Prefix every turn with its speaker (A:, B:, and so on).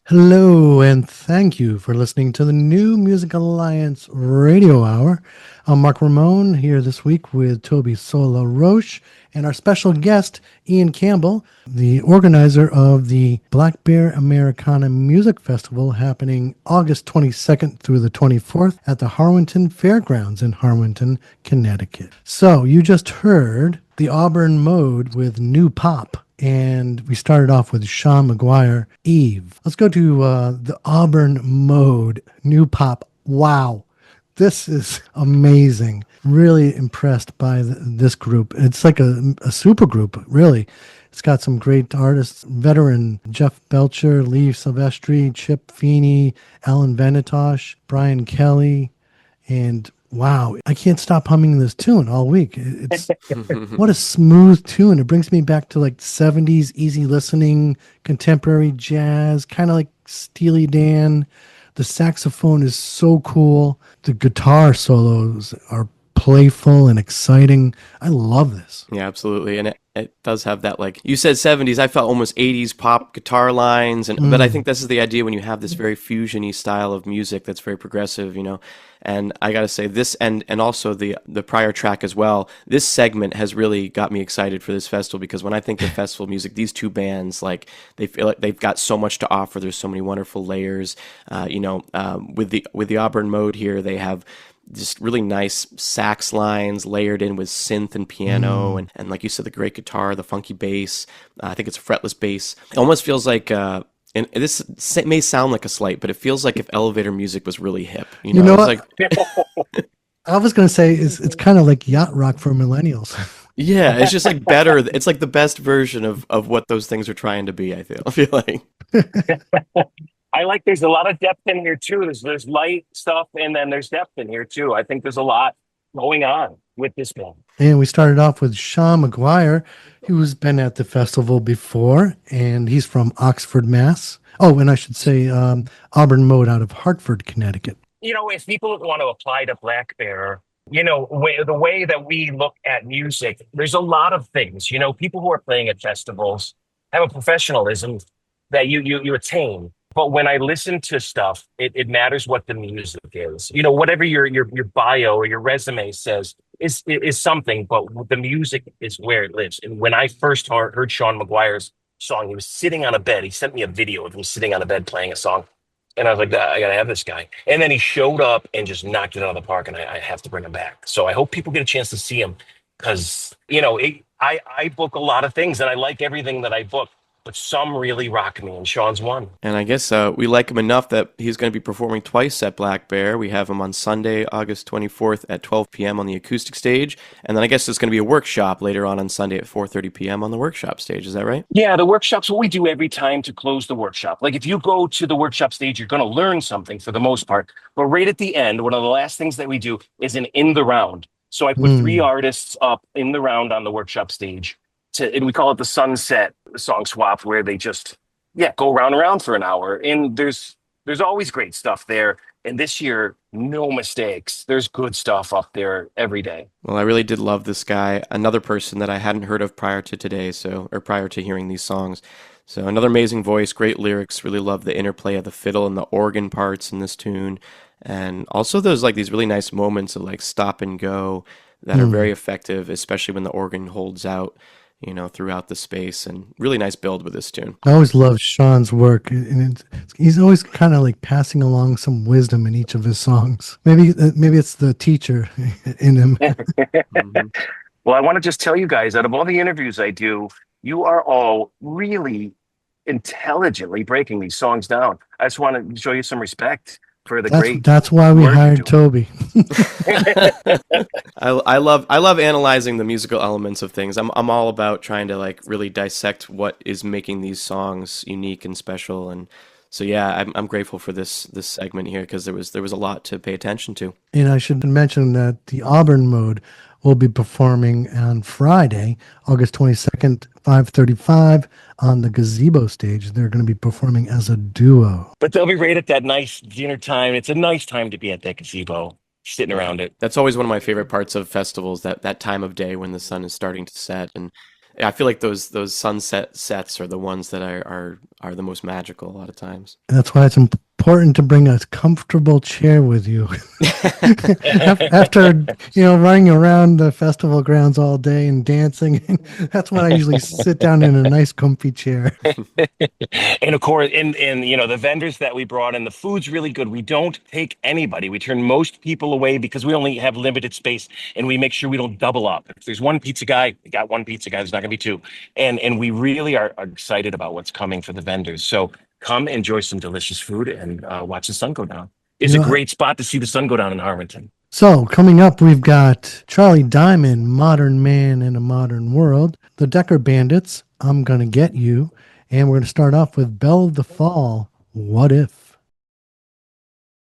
A: Hello, and thank you for listening to the New Music Alliance Radio Hour. I'm Marc Ramone here this week with Tobey LaRoche and our special guest, Ian Campbell, the organizer of the Black Bear Americana Music Festival happening August 22nd through the 24th at the Harwinton Fairgrounds in Harwinton, Connecticut. So you just heard the Auburn Mode with New Pop. And we started off with Sean Magwire, Eve. Let's go to the Auburn Mode, New Pop. Wow, this is amazing. Really impressed by this group. It's like a super group, really. It's got some great artists, veteran Jeff Belcher, Lee Silvestri, Chip Feeney, Alan Venitosh, Brian Kelly, and wow, I can't stop humming this tune all week. It's what a smooth tune. It brings me back to like 70s easy listening, contemporary jazz, kind of like Steely Dan. The saxophone is so cool. The guitar solos are playful and exciting. I love this.
B: Yeah, absolutely. And it does have that, like you said, 70s. I felt almost 80s pop guitar lines. But I think this is the idea when you have this very fusion-y style of music that's very progressive, And I got to say this, and also the prior track as well, this segment has really got me excited for this festival, because when I think of festival music, these two bands, like, they feel like they've got so much to offer. There's so many wonderful layers. With the Auburn Mode here, they have just really nice sax lines layered in with synth and piano, and like you said, the great guitar, the funky bass. I think it's a fretless bass. It almost feels like, and this may sound like a slight, but it feels like if elevator music was really hip.
A: You know
B: it's
A: what? I was going to say it's kind of like yacht rock for millennials.
B: Yeah, it's just like better. It's like the best version of what those things are trying to be, I feel like.
C: I like there's a lot of depth in here too. There's light stuff, and then there's depth in here too. I think there's a lot going on with this band.
A: And we started off with Sean Magwire, who's been at the festival before, and he's from Oxford, Mass. Oh, and I should say Auburn Mode out of Hartford, Connecticut.
C: If people want to apply to Black Bear, the way that we look at music, there's a lot of things. People who are playing at festivals have a professionalism that you attain. But when I listen to stuff, it matters what the music is. Whatever your bio or your resume says is something, but the music is where it lives. And when I first heard Sean Magwire's song, he was sitting on a bed. He sent me a video of him sitting on a bed playing a song. And I was like, I got to have this guy. And then he showed up and just knocked it out of the park, and I have to bring him back. So I hope people get a chance to see him, because, I book a lot of things, and I like everything that I book. But some really rock me, and Sean's one.
B: And I guess we like him enough that he's going to be performing twice at Black Bear. We have him on Sunday, August 24th at 12 p.m. on the acoustic stage. And then I guess there's going to be a workshop later on Sunday at 4:30 p.m. on the workshop stage. Is that right?
C: Yeah, the workshop's what we do every time to close the workshop. Like, if you go to the workshop stage, you're going to learn something for the most part. But right at the end, one of the last things that we do is an in the round. So I put 3 artists up in the round on the workshop stage. And we call it the sunset song swap, where they just go round and round for an hour. And there's always great stuff there. And this year, no mistakes. There's good stuff up there every day.
B: Well, I really did love this guy. Another person that I hadn't heard of prior to today, or prior to hearing these songs. So another amazing voice, great lyrics. Really love the interplay of the fiddle and the organ parts in this tune. And also those these really nice moments of stop and go that are very effective, especially when the organ holds out, throughout the space, and really nice build with this tune.
A: I always love Sean's work, and he's always kind of passing along some wisdom in each of his songs. Maybe it's the teacher in him.
C: Well, I want to just tell you guys, out of all the interviews I do, you are all really intelligently breaking these songs down. I just want to show you some respect for the great.
A: That's why we hired Tobey.
B: I love analyzing the musical elements of things. I'm all about trying to really dissect what is making these songs unique and special. And so I'm grateful for this segment here, because there was a lot to pay attention to.
A: And I should mention that the Auburn Mode will be performing on Friday, August 22nd, 5:35 on the gazebo stage. They're going to be performing as a duo.
C: But they'll be right at that nice dinner time. It's a nice time to be at that gazebo, sitting around it.
B: That's always one of my favorite parts of festivals, that time of day when the sun is starting to set. And I feel like those sunset sets are the ones that are the most magical a lot of times.
A: That's why it's important to bring a comfortable chair with you. After, running around the festival grounds all day and dancing, that's when I usually sit down in a nice comfy chair.
C: And of course, and the vendors that we brought in, the food's really good. We don't take anybody. We turn most people away because we only have limited space, and we make sure we don't double up. If there's one pizza guy, we got one pizza guy. There's not going to be two. And we really are excited about what's coming for the vendors. So come enjoy some delicious food and watch the sun go down. It's a great spot to see the sun go down in Harwinton.
A: So coming up, we've got Charlie Diamond, Modern Man in a Modern World, the Decker Bandits, I'm Gonna Get You, and we're going to start off with Belle of the Fall, What If?